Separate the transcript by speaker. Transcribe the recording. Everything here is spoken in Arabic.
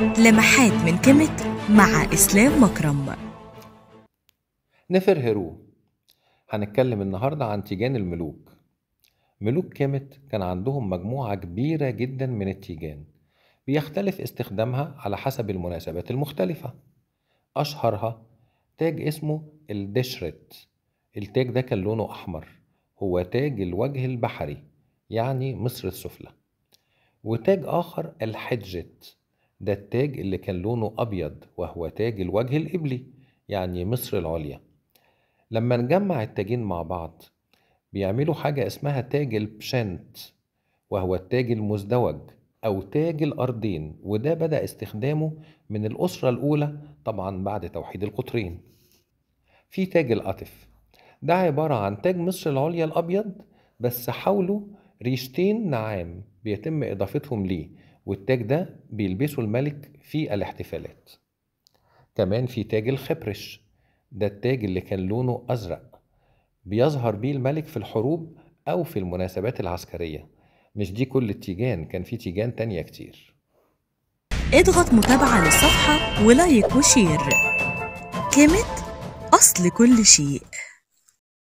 Speaker 1: لمحات من كيميت مع إسلام مكرم.
Speaker 2: نفرهرو. هنتكلم النهاردة عن تيجان الملوك. ملوك كيميت كان عندهم مجموعة كبيرة جدا من التيجان، بيختلف استخدامها على حسب المناسبات المختلفة. أشهرها تاج اسمه الدشرت. التاج ده كان لونه أحمر، هو تاج الوجه البحري، يعني مصر السفلى. وتاج آخر الحجت، ده التاج اللي كان لونه أبيض، وهو تاج الوجه الإبلي، يعني مصر العليا. لما نجمع التاجين مع بعض بيعملوا حاجة اسمها تاج البشنت، وهو التاج المزدوج أو تاج الأرضين، وده بدأ استخدامه من الأسرة الأولى طبعا بعد توحيد القطرين. في تاج القطف، ده عبارة عن تاج مصر العليا الأبيض، بس حوله ريشتين نعام بيتم إضافتهم ليه، والتاج ده بيلبسه الملك في الاحتفالات. كمان في تاج الخبرش، ده التاج اللي كان لونه أزرق، بيظهر بيه الملك في الحروب أو في المناسبات العسكرية. مش دي كل التيجان، كان في تيجان تانية كتير.
Speaker 1: اضغط متابعة للصفحة ولايك وشير. كيميت، أصل كل شيء.